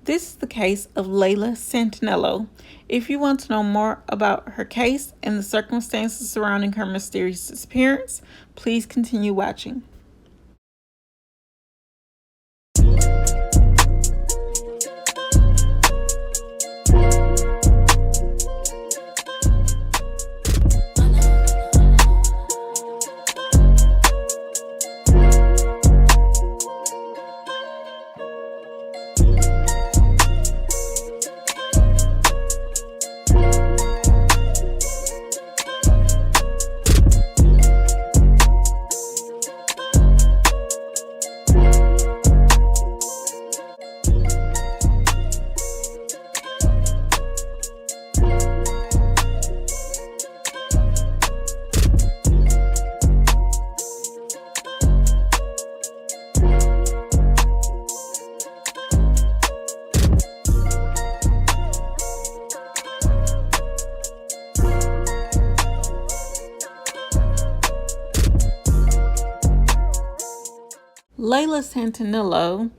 This is the case of Layla Santanello. If you want to know more about her case and the circumstances surrounding her mysterious disappearance, please continue watching. Layla Santanello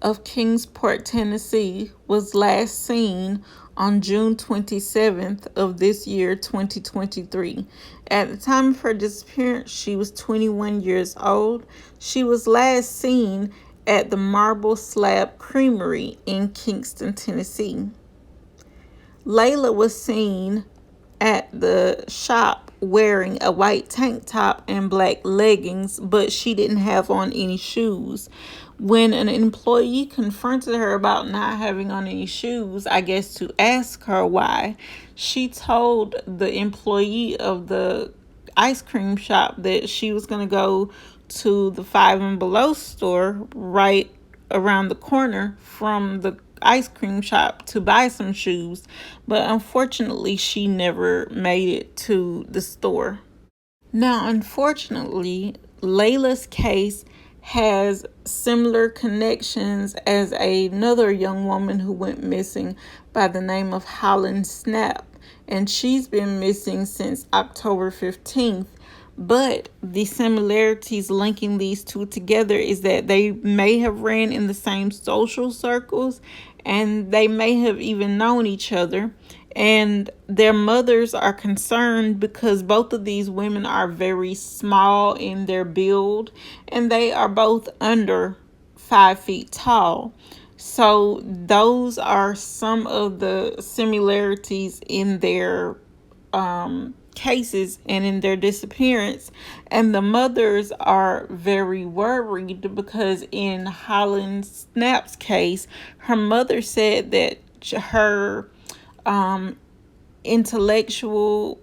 of Kingsport, Tennessee, was last seen on June 27th of this year, 2023. At the time of her disappearance, she was 21 years old. She was last seen at the Marble Slab Creamery in Kingston, Tennessee. Layla was seen at the shop wearing a white tank top and black leggings, but she didn't have on any shoes. When an employee confronted her about not having on any shoes, I guess to ask her why, she told the employee of the ice cream shop that she was going to go to the Five and Below store right around the corner from the ice cream shop to buy some shoes, but unfortunately she never made it to the store. Now, unfortunately, Layla's case has similar connections as another young woman who went missing by the name of Holland Snap, and she's been missing since October 15th. But the similarities linking these two together is that they may have ran in the same social circles, and they may have even known each other. And their mothers are concerned because both of these women are very small in their build, and they are both under 5 feet tall. So those are some of the similarities in their cases and in their disappearance. And the mothers are very worried because in Holland Snap's case, her mother said that her intellectual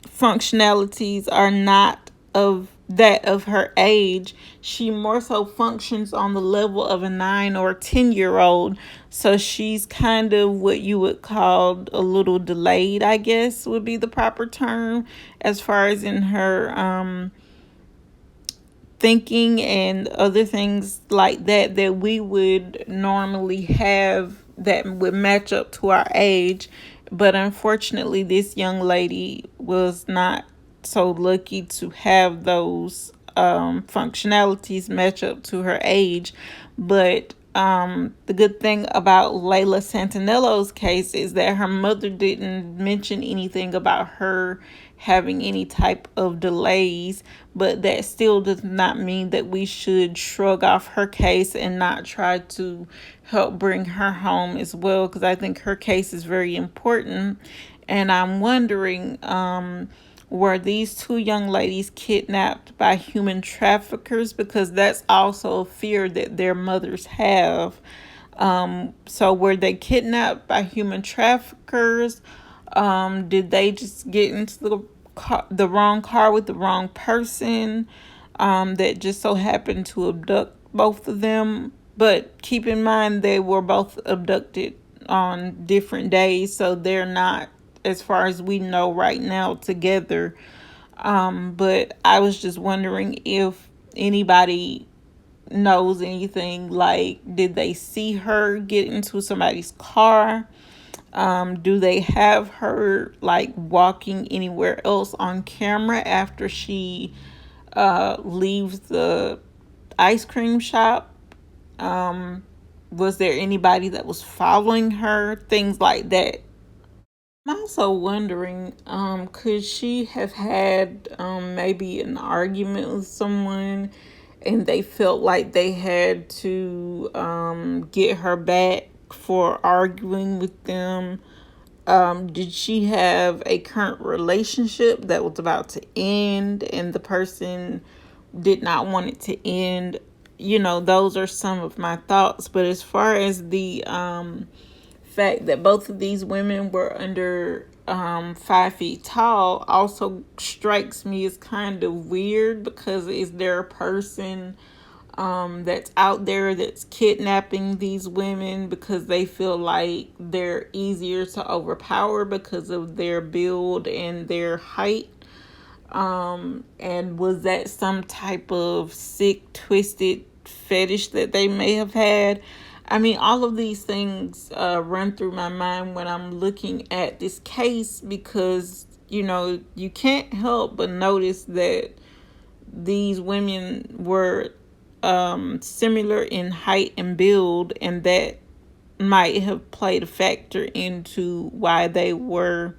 functionalities are not of that of her age. She more so functions on the level of a 9 or 10-year-old. So she's kind of what you would call a little delayed, I guess would be the proper term, as far as in her thinking and other things like that that we would normally have that would match up to our age. But unfortunately, this young lady was not so lucky to have those functionalities match up to her age. But the good thing about Layla Santanello's case is that her mother didn't mention anything about her having any type of delays, but that still does not mean that we should shrug off her case and not try to help bring her home as well, because I think her case is very important. And I'm wondering, were these two young ladies kidnapped by human traffickers? Because that's also a fear that their mothers have. So were they kidnapped by human traffickers? Did they just get into the wrong car with the wrong person that just so happened to abduct both of them? But keep in mind, they were both abducted on different days, so they're not, as far as we know right now, together. But I was just wondering if anybody knows anything, like, did they see her get into somebody's car? Do they have her like walking anywhere else on camera after she leaves the ice cream shop? Was there anybody that was following her? Things like that. I'm also wondering, could she have had maybe an argument with someone and they felt like they had to get her back for arguing with them? Did she have a current relationship that was about to end and the person did not want it to end? Those are some of my thoughts. But as far as the fact that both of these women were under 5 feet tall also strikes me as kind of weird, because is there a person that's out there that's kidnapping these women because they feel like they're easier to overpower because of their build and their height? And was that some type of sick, twisted fetish that they may have had? I mean, all of these things run through my mind when I'm looking at this case, because, you can't help but notice that these women were similar in height and build, and that might have played a factor into why they were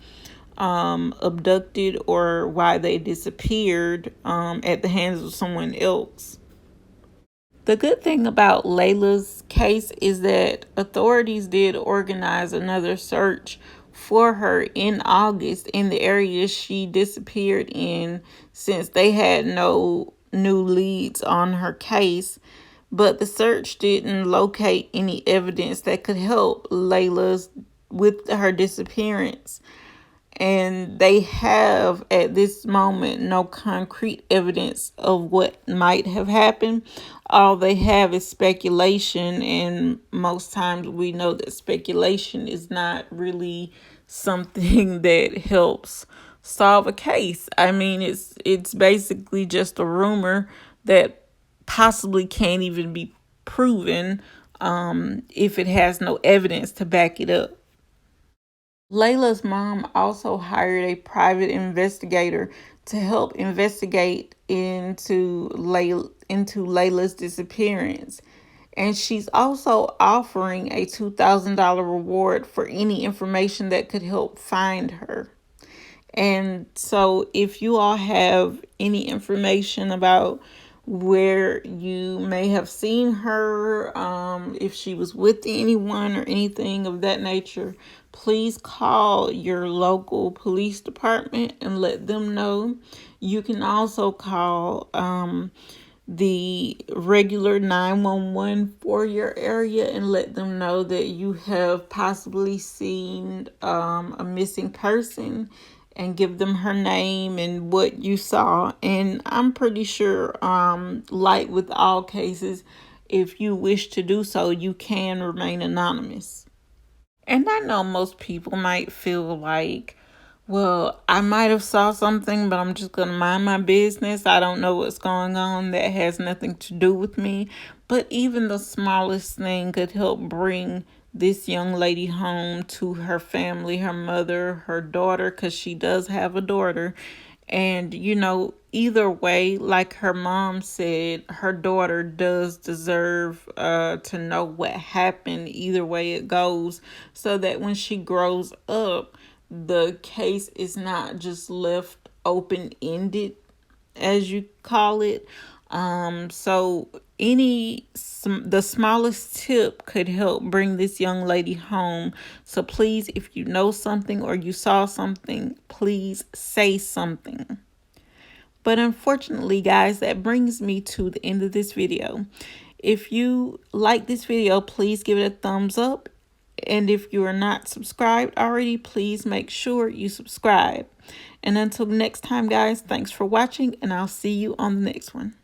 abducted or why they disappeared at the hands of someone else. The good thing about Layla's case is that authorities did organize another search for her in August in the area she disappeared in, since they had no new leads on her case. But the search didn't locate any evidence that could help Layla's with her disappearance. And they have at this moment no concrete evidence of what might have happened. All they have is speculation, and most times we know that speculation is not really something that helps solve a case. I mean, it's basically just a rumor that possibly can't even be proven if it has no evidence to back it up. Layla's mom also hired a private investigator to help investigate into Layla's disappearance. And she's also offering a $2,000 reward for any information that could help find her. And so, if you all have any information about where you may have seen her, if she was with anyone or anything of that nature, please call your local police department and let them know. You can also call the regular 911 for your area and let them know that you have possibly seen a missing person, and give them her name and what you saw. And I'm pretty sure, like with all cases, if you wish to do so, you can remain anonymous. And I know most people might feel like, well, I might have saw something, but I'm just going to mind my business. I don't know what's going on. That has nothing to do with me. But even the smallest thing could help bring this young lady home to her family, her mother, her daughter, because she does have a daughter. And, either way, like her mom said, her daughter does deserve to know what happened, either way it goes, so that when she grows up, the case is not just left open-ended, as you call it. So the smallest tip could help bring this young lady home. So please, if you know something or you saw something, please say something. But unfortunately, guys, that brings me to the end of this video. If you like this video, please give it a thumbs up. And if you are not subscribed already, please make sure you subscribe. And until next time, guys, thanks for watching, and I'll see you on the next one.